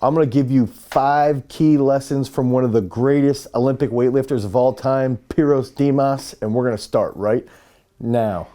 I'm gonna give you 5 key lessons from one of the greatest Olympic weightlifters of all time, Pyrros Dimas, and we're gonna start right now.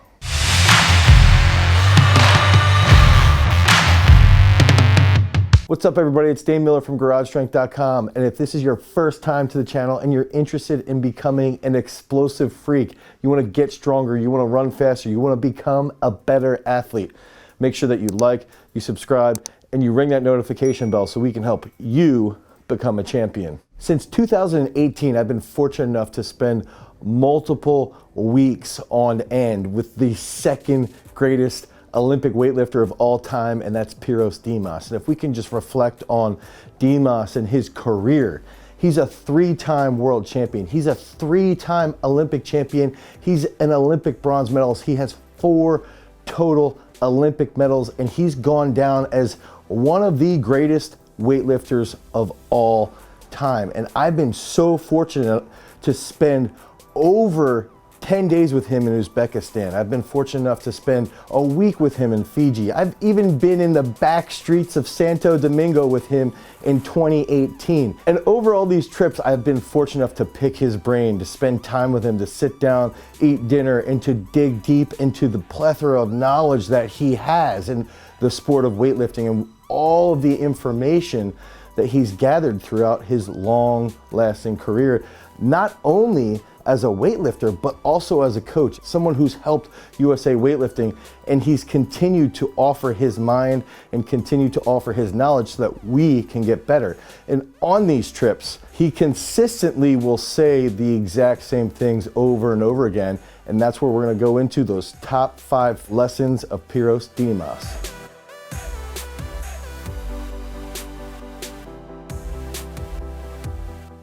What's up everybody, it's Dane Miller from GarageStrength.com, and if this is your first time to the channel and you're interested in becoming an explosive freak, you wanna get stronger, you wanna run faster, you wanna become a better athlete, make sure that you like, you subscribe, and you ring that notification bell so we can help you become a champion. Since 2018, I've been fortunate enough to spend multiple weeks on end with the second greatest Olympic weightlifter of all time, and that's Pyrros Dimas. And if we can just reflect on Dimas and his career, he's a 3-time world champion. He's a 3-time Olympic champion. He's an Olympic bronze medalist. He has 4 total Olympic medals, and he's gone down as one of the greatest weightlifters of all time. And I've been so fortunate to spend over 10 days with him in Uzbekistan. I've been fortunate enough to spend a week with him in Fiji. I've even been in the back streets of Santo Domingo with him in 2018. And over all these trips, I've been fortunate enough to pick his brain, to spend time with him, to sit down, eat dinner, and to dig deep into the plethora of knowledge that he has in the sport of weightlifting and all of the information that he's gathered throughout his long-lasting career, not only as a weightlifter, but also as a coach, someone who's helped USA Weightlifting, and he's continued to offer his mind and continue to offer his knowledge so that we can get better. And on these trips, he consistently will say the exact same things over and over again, and that's where we're gonna go into those top 5 lessons of Pyrros Dimas.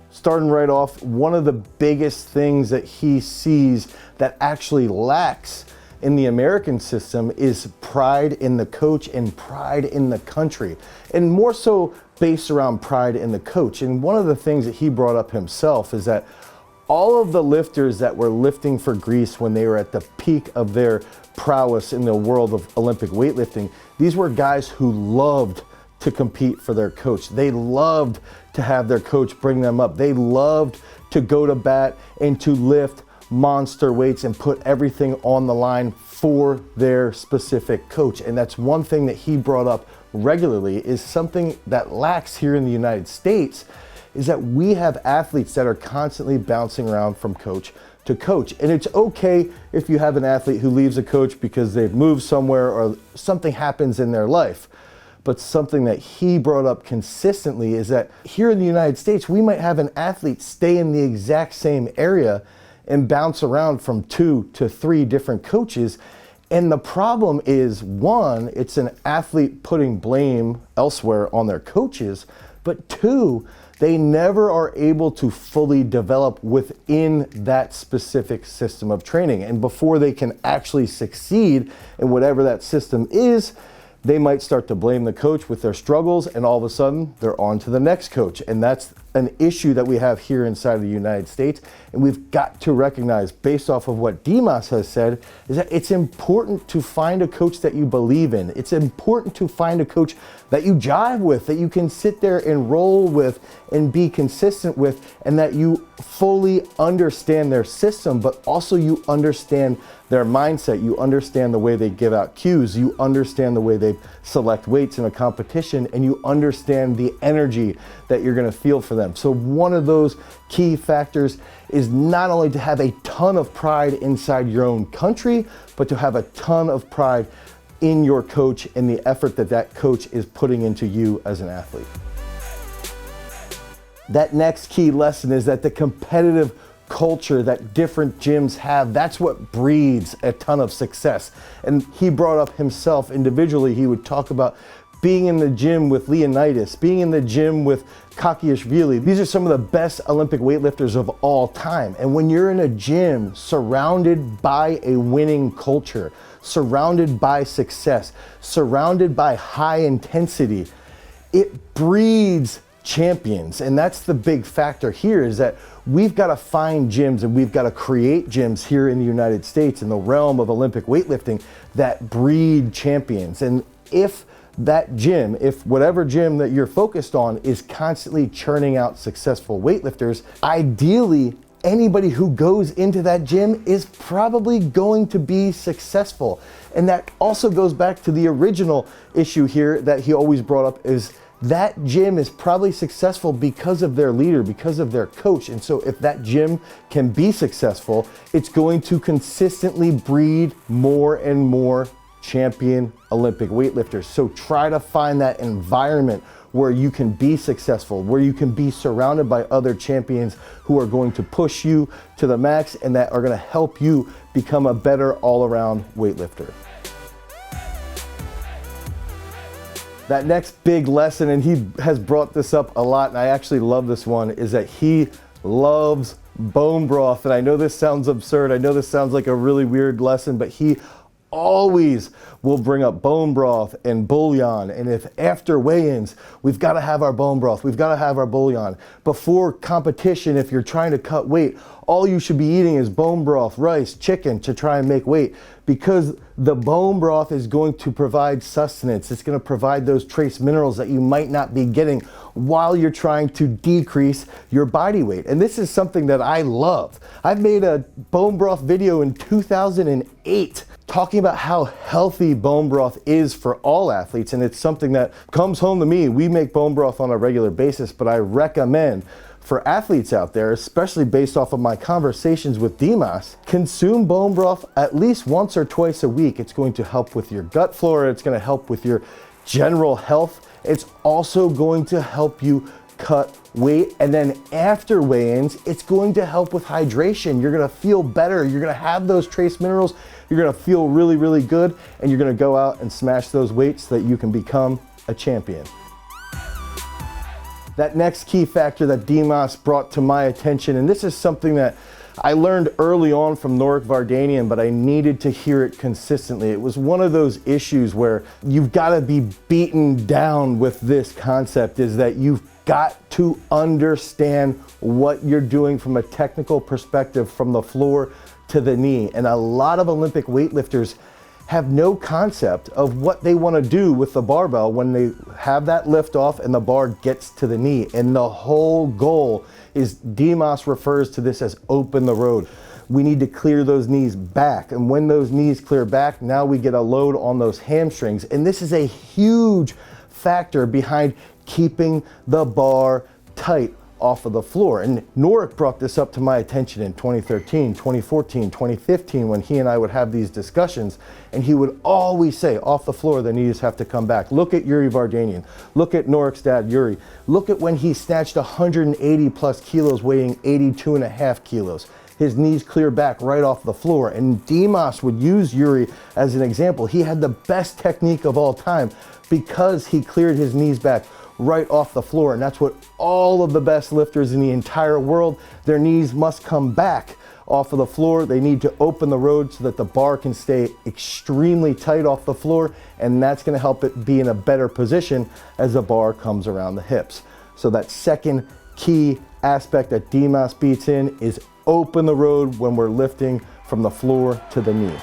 Starting right off, one of the biggest things that he sees that actually lacks in the American system is pride in the coach and pride in the country, and more so based around pride in the coach. And one of the things that he brought up himself is that all of the lifters that were lifting for Greece when they were at the peak of their prowess in the world of Olympic weightlifting, these were guys who loved to compete for their coach. They loved to have their coach bring them up. They loved to go to bat and to lift monster weights and put everything on the line for their specific coach. And that's one thing that he brought up regularly, is something that lacks here in the United States, is that we have athletes that are constantly bouncing around from coach to coach. And it's okay if you have an athlete who leaves a coach because they've moved somewhere or something happens in their life. But something that he brought up consistently is that here in the United States, we might have an athlete stay in the exact same area and bounce around from 2 to 3 different coaches. And the problem is, one, it's an athlete putting blame elsewhere on their coaches, but 2, they never are able to fully develop within that specific system of training. And before they can actually succeed in whatever that system is, they might start to blame the coach with their struggles, and all of a sudden they're on to the next coach. And that's an issue that we have here inside of the United States. And we've got to recognize, based off of what Dimas has said, is that it's important to find a coach that you believe in. It's important to find a coach that you jive with, that you can sit there and roll with and be consistent with, and that you fully understand their system, but also you understand their mindset. You understand the way they give out cues. You understand the way they select weights in a competition, and you understand the energy that you're gonna feel for them. So one of those key factors is not only to have a ton of pride inside your own country, but to have a ton of pride in your coach and the effort that that coach is putting into you as an athlete. That next key lesson is that the competitive culture that different gyms have, that's what breeds a ton of success. And he brought up himself individually, he would talk about being in the gym with Leonidas, being in the gym with Kakiashvili. These are some of the best Olympic weightlifters of all time. And when you're in a gym surrounded by a winning culture, surrounded by success, surrounded by high intensity, it breeds champions. And that's the big factor here, is that we've got to find gyms and we've got to create gyms here in the United States in the realm of Olympic weightlifting that breed champions. And if that gym, if whatever gym that you're focused on is constantly churning out successful weightlifters, ideally anybody who goes into that gym is probably going to be successful. And that also goes back to the original issue here that he always brought up, is that gym is probably successful because of their leader, because of their coach. And so if that gym can be successful, it's going to consistently breed more and more champion Olympic weightlifters. So try to find that environment where you can be successful, where you can be surrounded by other champions who are going to push you to the max and that are going to help you become a better all-around weightlifter. That next big lesson, and he has brought this up a lot, and I actually love this one, is that he loves bone broth. And I know this sounds absurd. I know this sounds like a really weird lesson, but he always will bring up bone broth and bouillon. And if after weigh-ins, we've got to have our bone broth, we've got to have our bouillon. Before competition, if you're trying to cut weight, all you should be eating is bone broth, rice, chicken to try and make weight, because the bone broth is going to provide sustenance. It's going to provide those trace minerals that you might not be getting while you're trying to decrease your body weight. And this is something that I love. I've made a bone broth video in 2008 talking about how healthy bone broth is for all athletes, and it's something that comes home to me. We make bone broth on a regular basis, but I recommend for athletes out there, especially based off of my conversations with Dimas, consume bone broth at least once or twice a week. It's going to help with your gut flora, it's going to help with your general health. It's also going to help you cut weight, and then after weigh-ins, it's going to help with hydration. You're going to feel better, you're going to have those trace minerals, you're going to feel really, really good, and you're going to go out and smash those weights so that you can become a champion. That next key factor that Dimas brought to my attention, and this is something that I learned early on from Norik Vardanian, but I needed to hear it consistently. It was one of those issues where you've got to be beaten down with this concept, is that you've got to understand what you're doing from a technical perspective from the floor to the knee. And a lot of Olympic weightlifters have no concept of what they want to do with the barbell when they have that lift off and the bar gets to the knee. And the whole goal is, Dimas refers to this as open the road. We need to clear those knees back. And when those knees clear back, now we get a load on those hamstrings. And this is a huge factor behind keeping the bar tight off of the floor. And Norik brought this up to my attention in 2013, 2014, 2015, when he and I would have these discussions, and he would always say, off the floor, the knees have to come back. Look at Yuri Vardanian. Look at Norik's dad, Yuri. Look at when he snatched 180 plus kilos, weighing 82.5 kilos. His knees clear back right off the floor. And Dimas would use Yuri as an example. He had the best technique of all time because he cleared his knees back right off the floor. And that's what all of the best lifters in the entire world, their knees must come back off of the floor. They need to open the road so that the bar can stay extremely tight off the floor, and that's going to help it be in a better position as the bar comes around the hips. So that second key aspect that Dimas beats in is open the road when we're lifting from the floor to the knee.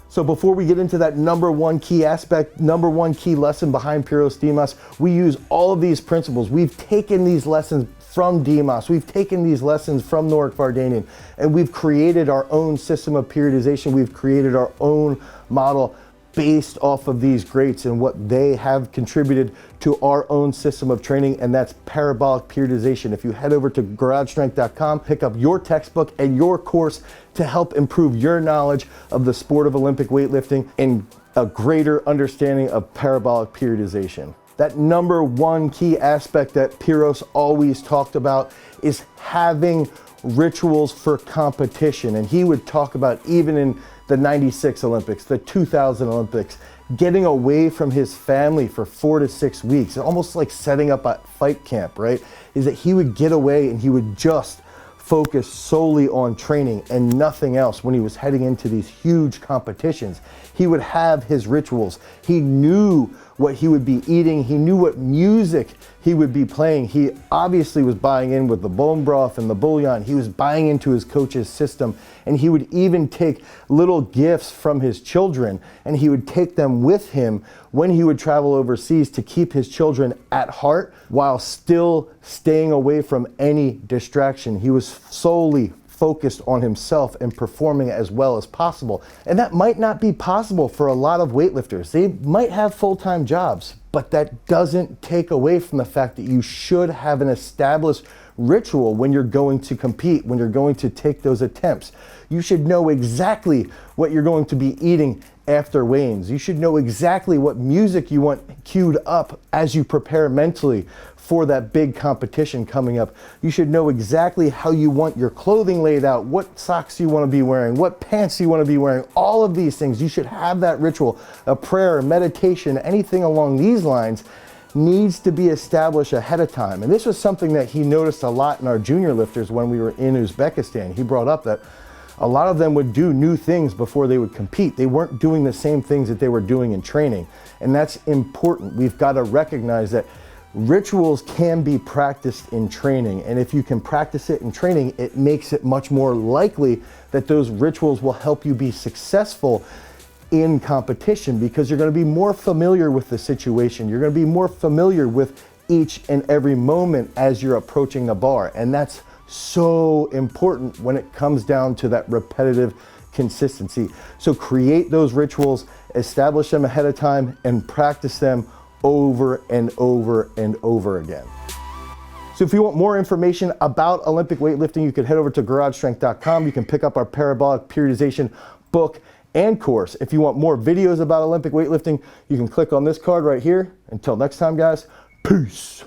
So before we get into that number one key aspect, number one key lesson behind Pyrros Dimas, we use all of these principles. We've taken these lessons from Dimas, we've taken these lessons from Norik Vardanian, and we've created our own system of periodization. We've created our own model based off of these greats and what they have contributed to our own system of training, and that's parabolic periodization. If you head over to garagestrength.com, pick up your textbook and your course to help improve your knowledge of the sport of Olympic weightlifting and a greater understanding of parabolic periodization. That number one key aspect that Pyrros always talked about is having rituals for competition. And he would talk about, even in the 96 Olympics, the 2000 Olympics, getting away from his family for 4 to 6 weeks, almost like setting up a fight camp, right? Is that he would get away and he would just focus solely on training and nothing else when he was heading into these huge competitions. he would have his rituals. He knew what he would be eating. He knew what music he would be playing. He obviously was buying in with the bone broth and the bouillon. He was buying into his coach's system, and he would even take little gifts from his children and he would take them with him when he would travel overseas to keep his children at heart while still staying away from any distraction. He was solely focused on himself and performing as well as possible. And that might not be possible for a lot of weightlifters. They might have full-time jobs, but that doesn't take away from the fact that you should have an established ritual when you're going to compete, when you're going to take those attempts. You should know exactly what you're going to be eating after weigh-ins. You should know exactly what music you want queued up as you prepare mentally for that big competition coming up. You should know exactly how you want your clothing laid out, what socks you want to be wearing, what pants you want to be wearing, all of these things. You should have that ritual, a prayer, meditation, anything along these lines needs to be established ahead of time. And this was something that he noticed a lot in our junior lifters when we were in Uzbekistan. He brought up that a lot of them would do new things before they would compete. They weren't doing the same things that they were doing in training. And that's important. We've got to recognize that rituals can be practiced in training. And if you can practice it in training, it makes it much more likely that those rituals will help you be successful in competition, because you're going to be more familiar with the situation. You're going to be more familiar with each and every moment as you're approaching the bar. And that's so important when it comes down to that repetitive consistency. So create those rituals, establish them ahead of time, and practice them over and over and over again. So if you want more information about Olympic weightlifting, you can head over to garagestrength.com. You can pick up our Parabolic Periodization book and course. If you want more videos about Olympic weightlifting, you can click on this card right here. Until next time, guys, peace.